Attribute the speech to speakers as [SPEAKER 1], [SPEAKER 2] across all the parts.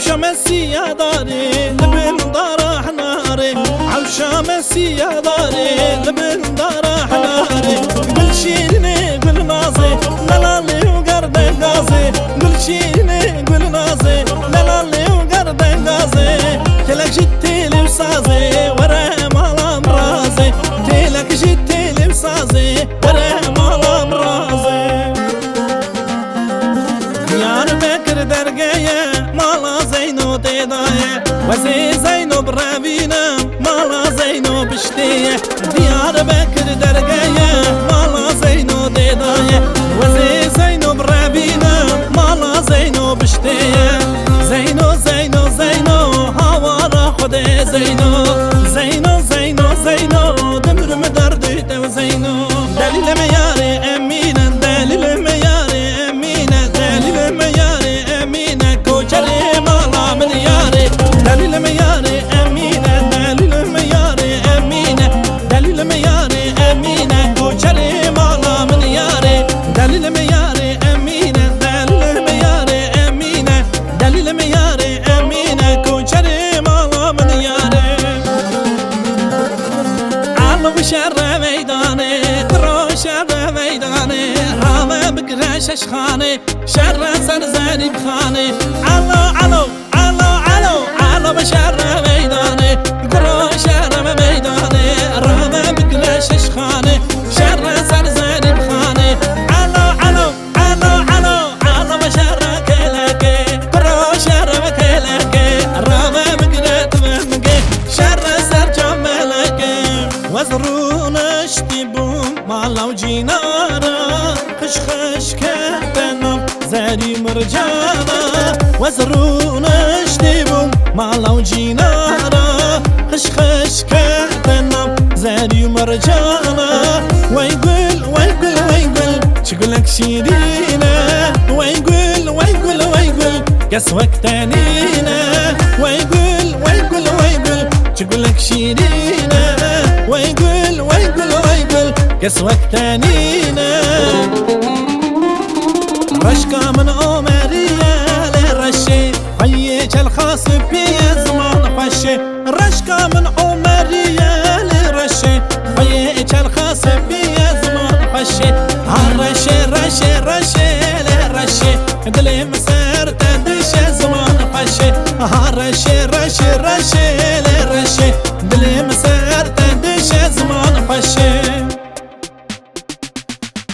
[SPEAKER 1] عوشة مسيا داري لبن دارح ناري عوشة مسيا داري لبن دارح ناري قل شيلني قل نازي لالي وقرد قازي قل شيلني قل نازي لالي وقرد قازي تلك جتيلي وصازي ورا مالا مرازي تلك جتيلي وصازي ورا مالا مرازي ديار بكر درقايا مالا زينو ديدايا وزي زينو برابينا مالا زينو بشتية ديار بكر درقايا مالا زينو ديدايا وزي زينو برابينا مالا زينو بشتية زينو زينو زينو هوارا خدي زينو زينو زينو زينو دمر مدردي تو زينو دليل مياري امينة دليل مياري امينة دليل مياري امينة كوشري مالا من ياري دليل مياري امينة دليل مياري امينة دليل مياري امينة كوشري مالا من ياري دليل مياري امينة دليل مياري امينة دليل مياري امينة كوشري مالا من ياري علو بشر ميداني شر ميداني رامي بقراش اشخاني شر سرزاني بخاني علو علو علو علو علو بشر ميداني قرو شر ميداني رامي بقراش اشخاني شر سرزاني بخاني علو علو علو علو علو بشر كلاكي قرو شر كلاكي رامي بقرات ممكي شر سرجم ملكي وزرون اشتبون مالو جينارا خش خش كتنم زاري مرجانا وزرون اشتبون مالو جينارا خش خش كتنم زاري مرجانا ويقول ويقول ويقول شقولك شيرينا ويقول ويقول ويقول قسوك تانينا ويقول ويقول ويقول شقولك شيرينا ويقول ويقول ويقول قسوك تانينا رشقة من عمرية لرشي حيك الخاص بيا زمان خشي رشقة من عمرية لرشي حيك الخاص بيا زمان خشي هالرشي رشي رشي لرشي دلي مسار تدشي زمان خشي هالرشي رشي رشي لرشي دلي مسار تدشي زمان خشي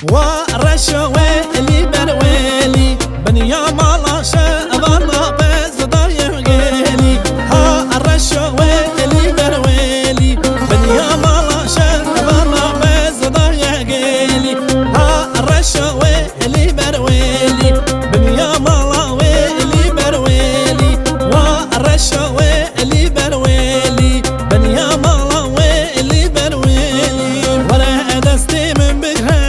[SPEAKER 1] ورشو ويلي برويلي بنيا مالا شغالا بز ضايع غيلي ها الرشو ويلي برويلي بنيا مالا شغالا بز ضايع غيلي ها الرشو ويلي برويلي بنيا مالا ويلي برويلي والرشو ويلي برويلي بنيا مالا ويلي برويلي ولا دستي من بكره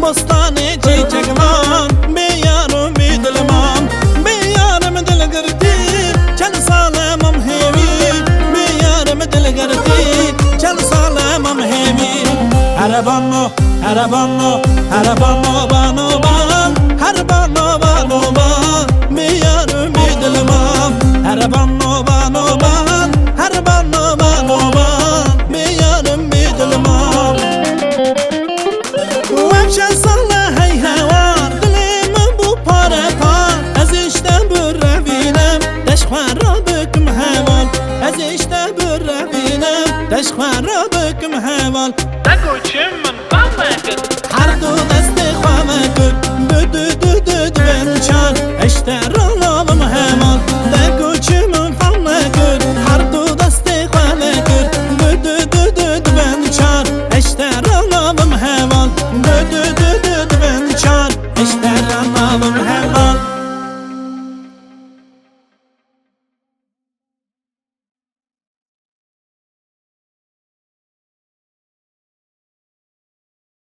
[SPEAKER 1] بستاني جيجك مان بيارو بيدل مام بيار مدل قرتي جل صالة ممهمي بيار مدل قرتي جل صالة ممهمي هربانو هربانو هربانو بانو بان هربانو بانو بان بيار بيدل مام هربانو بانو بان هربانو بانو بان بيار بيدل مام وامشي صلى هي هوار دلي من بو بارا بار ازيشتا برابينم تشخوان رابكم هوال ازيشتا برابينم تشخوان رابكم هوال
[SPEAKER 2] تاكو چم من فامكت
[SPEAKER 1] حردو دستي خوامكت بدو دو دو بنشان اشتر لابم هوال تاكو چم من فامكت حردو دستي خوامكت بدو دو دو بنشان اشتر لابم هوال بدو دو دو بنشان اشتر ناظم هما